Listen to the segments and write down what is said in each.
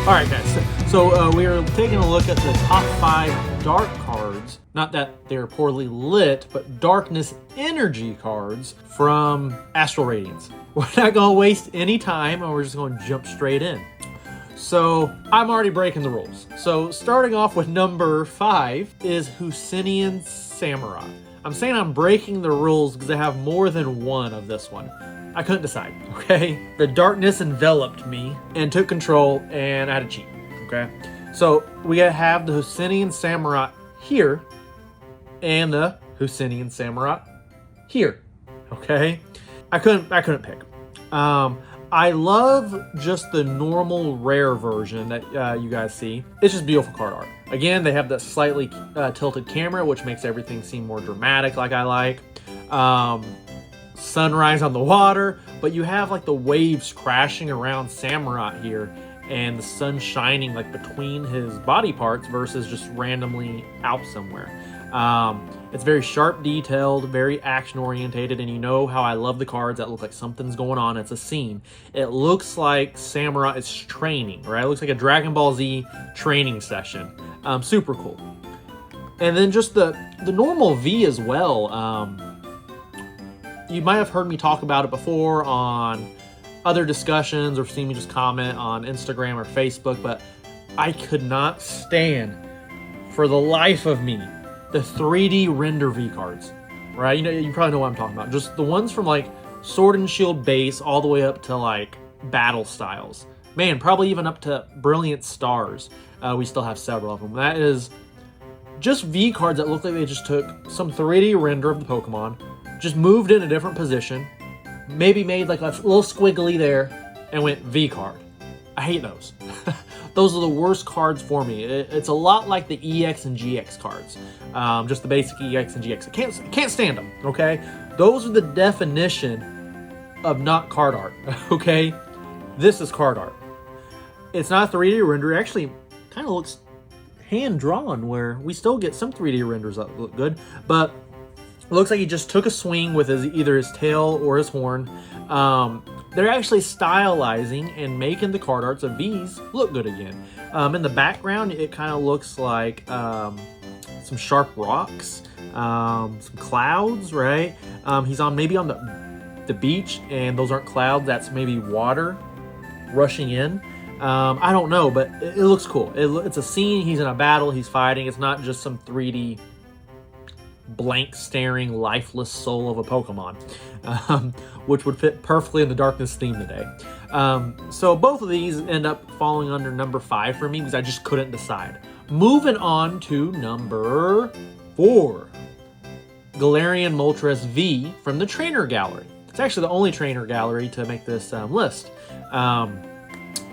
All right, guys. So we are taking a look at the top 5 dark cards. Not that they're poorly lit, but darkness energy cards from Astral Radiance. We're not going to waste any time, and we're just going to jump straight in. So I'm already breaking the rules. So starting off with number 5 is Husseini Samurai. I'm saying I'm breaking the rules because I have more than one of this one. I couldn't decide, okay? The darkness enveloped me and took control, and I had to cheat, okay? So we have the Husseini Samurai here and the Husseini Samurai here, okay? I couldn't pick. I love just the normal rare version that you guys see. It's just beautiful card art. Again, they have that slightly tilted camera, which makes everything seem more dramatic, like I like. Sunrise on the water, but you have like the waves crashing around Samurai here and the sun shining like between his body parts versus just randomly out somewhere. It's very sharp detailed, very action orientated, and you know how I love the cards that look like something's going on. It's a scene. It looks like Samurai is training, right? It looks like a Dragon Ball Z training session. Super cool. And then just the normal V as well. You might have heard me talk about it before on other discussions or seen me just comment on Instagram or Facebook, but I could not stand for the life of me the 3D render V cards, right? You probably know what I'm talking about. Just the ones from like Sword and Shield base all the way up to like battle styles. Man, probably even up to Brilliant Stars. We still have several of them. That is just V cards that look like they just took some 3D render of the Pokemon, just moved in a different position, maybe made like a little squiggly there, and went V card. I hate those. Those are the worst cards for me. It's a lot like the EX and GX cards. Just the basic EX and GX. I can't stand them, okay? Those are the definition of not card art, okay? This is card art. It's not a 3D render. It actually kind of looks hand-drawn, where we still get some 3D renders that look good, but it looks like he just took a swing with either his tail or his horn. They're actually stylizing and making the card arts of V's look good again. In the background, it kind of looks like some sharp rocks, some clouds, right? He's maybe on the beach, and those aren't clouds. That's maybe water rushing in. I don't know, but it looks cool. It's a scene. He's in a battle. He's fighting. It's not just some 3D blank staring lifeless soul of a Pokemon, which would fit perfectly in the darkness theme today. So both of these end up falling under number 5 for me because I just couldn't decide. Moving on to number 4, Galerion Moltres V from the Trainer Gallery. It's actually the only Trainer Gallery to make this list.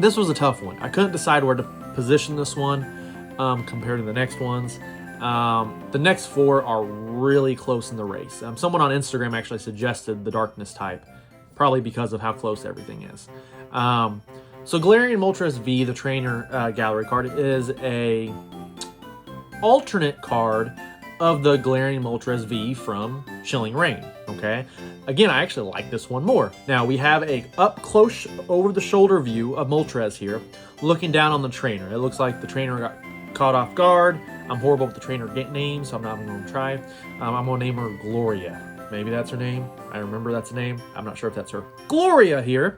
This was a tough one. I couldn't decide where to position this one compared to the next ones. The next 4 are really close in the race. Someone on Instagram actually suggested the darkness type, probably because of how close everything is. So Galerion Moltres V, the Trainer Gallery card, is a alternate card of the Galerion Moltres V from Chilling Reign, okay? Again, I actually like this one more. Now, we have a up-close, over-the-shoulder view of Moltres here, looking down on the trainer. It looks like the trainer got caught off guard. I'm horrible with the trainer names, so I'm not even going to try. I'm going to name her Gloria. Maybe that's her name. I remember that's a name. I'm not sure if that's her. Gloria here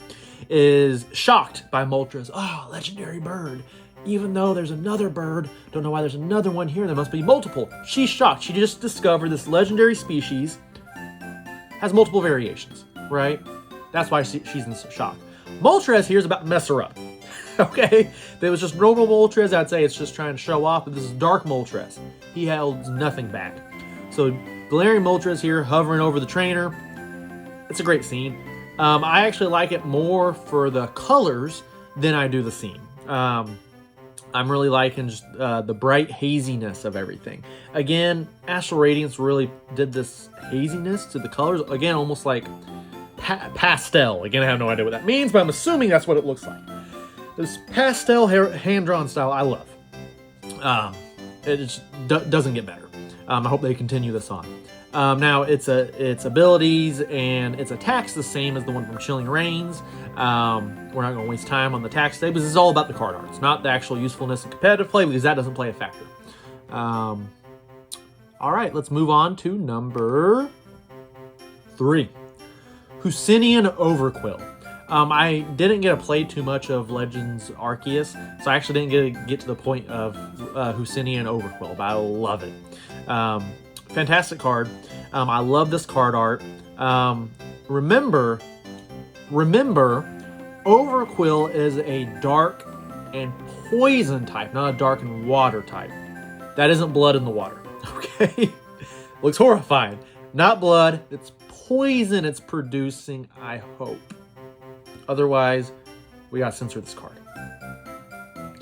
is shocked by Moltres. Oh, legendary bird. Even though there's another bird, don't know why there's another one here. There must be multiple. She's shocked. She just discovered this legendary species has multiple variations, right? That's why she's in shock. Moltres here is about to mess her up. Okay, if it was just normal Moltres, I'd say it's just trying to show off, but this is Dark Moltres. He holds nothing back. So Galerion Moltres here hovering over the trainer. It's a great scene. I actually like it more for the colors than I do the scene. I'm really liking just the bright haziness of everything. Again, Astral Radiance really did this haziness to the colors. Again, almost like pastel. Again, I have no idea what that means, but I'm assuming that's what it looks like. This pastel hand-drawn style, I love. It just doesn't get better. I hope they continue this on. Now, its abilities and its attacks the same as the one from Chilling Reigns. We're not going to waste time on the attacks today, because this is all about the card art. It's not the actual usefulness in competitive play, because that doesn't play a factor. All right, let's move on to number 3. Husseini Overquill. I didn't get to play too much of Legends Arceus, so I actually didn't get to the point of Husseini Overquill, but I love it. Fantastic card. I love this card art. Remember, Overquill is a dark and poison type, not a dark and water type. That isn't blood in the water, okay? Looks horrifying. Not blood, it's poison it's producing, I hope. Otherwise, we gotta censor this card.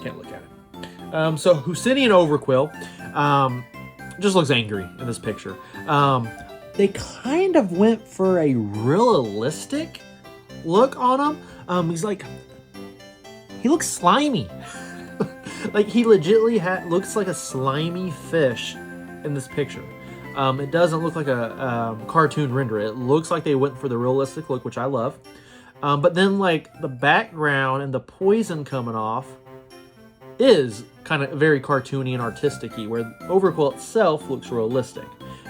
Can't look at it. So Husseini Overquill just looks angry in this picture. They kind of went for a realistic look on him. He looks slimy. Like, he legitly looks like a slimy fish in this picture. It doesn't look like a cartoon render. It looks like they went for the realistic look, which I love. But then, like, the background and the poison coming off is kind of very cartoony and artistic-y, where Overquill itself looks realistic.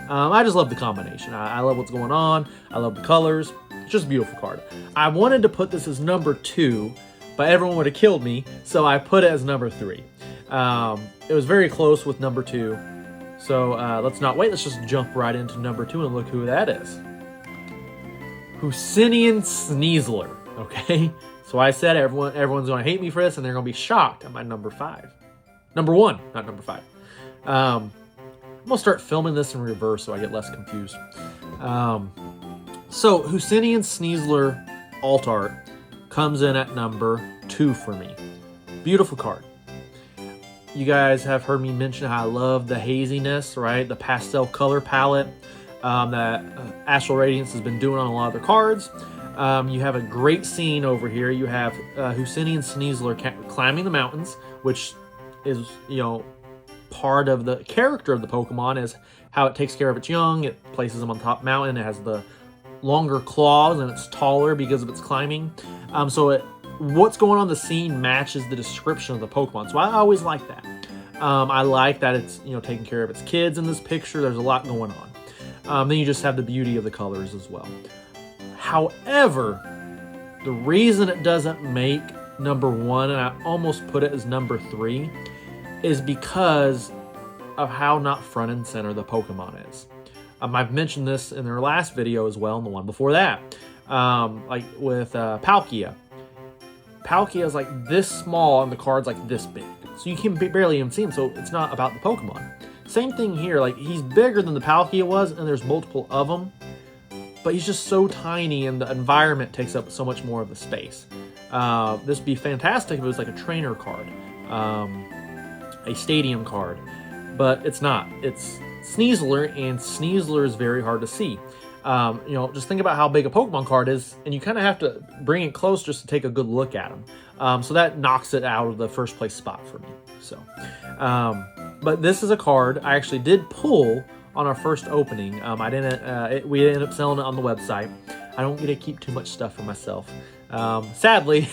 I just love the combination. I love what's going on. I love the colors. It's just a beautiful card. I wanted to put this as number 2, but everyone would have killed me, so I put it as number 3. It was very close with number 2. So let's not wait. Let's just jump right into number 2 and look who that is. Husseini Sneasler. Okay, so I said everyone's going to hate me for this, and they're going to be shocked at my number 5. Number 1, not number 5. I'm going to start filming this in reverse so I get less confused. So Husseini Sneasler alt art comes in at number 2 for me. Beautiful card. You guys have heard me mention how I love the haziness, right? The pastel color palette that Astral Radiance has been doing on a lot of their cards. You have a great scene over here. You have Husseini Sneasler climbing the mountains, which is, part of the character of the Pokemon, is how it takes care of its young. It places them on top mountain. It has the longer claws, and it's taller because of its climbing. What's going on in the scene matches the description of the Pokemon. So I always like that. I like that it's, taking care of its kids in this picture. There's a lot going on. Then you just have the beauty of the colors as well. However, the reason it doesn't make number 1, and I almost put it as number 3, is because of how not front and center the Pokemon is. I've mentioned this in their last video as well, and the one before that. Like with Palkia. Palkia is like this small, and the card's like this big. So you can barely even see him, so it's not about the Pokemon. Same thing here, like, he's bigger than the Palkia was, and there's multiple of them. But he's just so tiny, and the environment takes up so much more of the space. This would be fantastic if it was like a trainer card. A stadium card. But it's not. It's Sneasler, and Sneasler is very hard to see. Just think about how big a Pokemon card is, and you kind of have to bring it close just to take a good look at him. So that knocks it out of the first place spot for me. So, but this is a card I actually did pull on our first opening. We ended up selling it on the website. I don't get to keep too much stuff for myself. Sadly,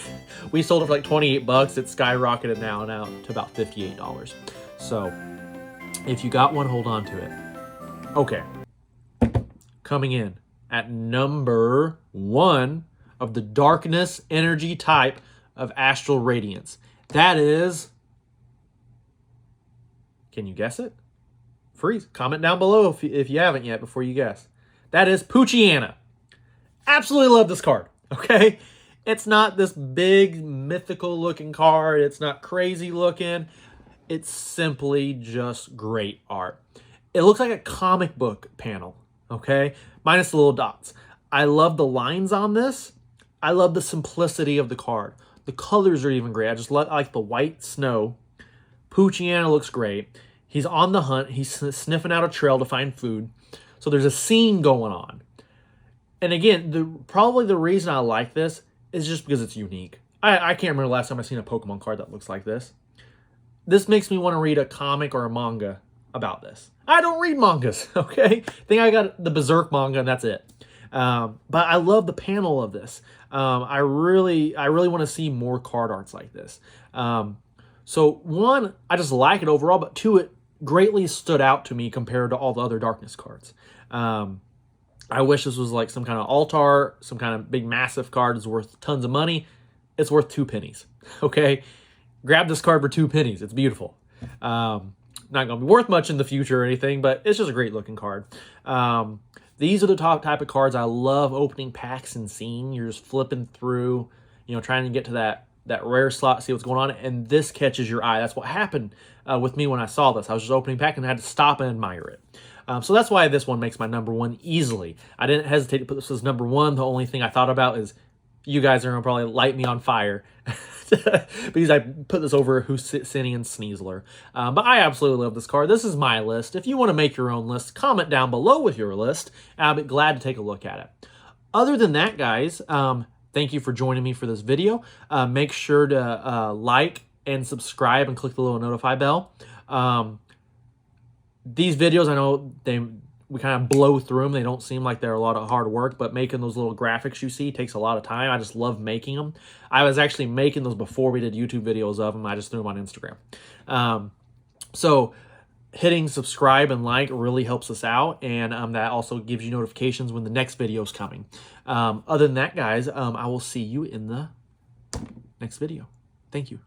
we sold it for like 28 bucks. It's skyrocketed now to about $58. So if you got one, hold on to it. Okay. Coming in at number 1 of the darkness energy type of Astral Radiance. That is... Can you guess it? Freeze. Comment down below if you haven't yet before you guess. That is Poochyena. Absolutely love this card. Okay? It's not this big mythical looking card. It's not crazy looking. It's simply just great art. It looks like a comic book panel. Okay? Minus the little dots. I love the lines on this. I love the simplicity of the card. The colors are even great. I just like the white snow. Poochyena looks great. He's on the hunt. He's sniffing out a trail to find food. So there's a scene going on. And again, probably the reason I like this is just because it's unique. I can't remember the last time I've seen a Pokemon card that looks like this. This makes me want to read a comic or a manga about this. I don't read mangas, okay? I think I got the Berserk manga and that's it. But I love the panel of this. I really want to see more card arts like this. So one, I just like it overall, but two, it greatly stood out to me compared to all the other Darkness cards. I wish this was like some kind of altar, some kind of big massive card is worth tons of money. It's worth 2 pennies, okay? Grab this card for 2 pennies. It's beautiful. Not going to be worth much in the future or anything, but it's just a great looking card. These are the top type of cards I love opening packs and seeing. You're just flipping through, you know, trying to get to that rare slot, see what's going on, and this catches your eye. That's what happened with me when I saw this. I was just opening pack and I had to stop and admire it. So that's why this one makes my number 1 easily. I didn't hesitate to put this as number 1. The only thing I thought about is you guys are going to probably light me on fire because I put this over Husseini and Sneasler. But I absolutely love this card. This is my list. If you want to make your own list, comment down below with your list. I'll be glad to take a look at it. Other than that, guys, thank you for joining me for this video. Make sure to like and subscribe and click the little notify bell. These videos, I know we kind of blow through them. They don't seem like they're a lot of hard work, but making those little graphics you see takes a lot of time. I just love making them. I was actually making those before we did YouTube videos of them. I just threw them on Instagram. So hitting subscribe and like really helps us out, and that also gives you notifications when the next video is coming. Other than that, guys, I will see you in the next video. Thank you.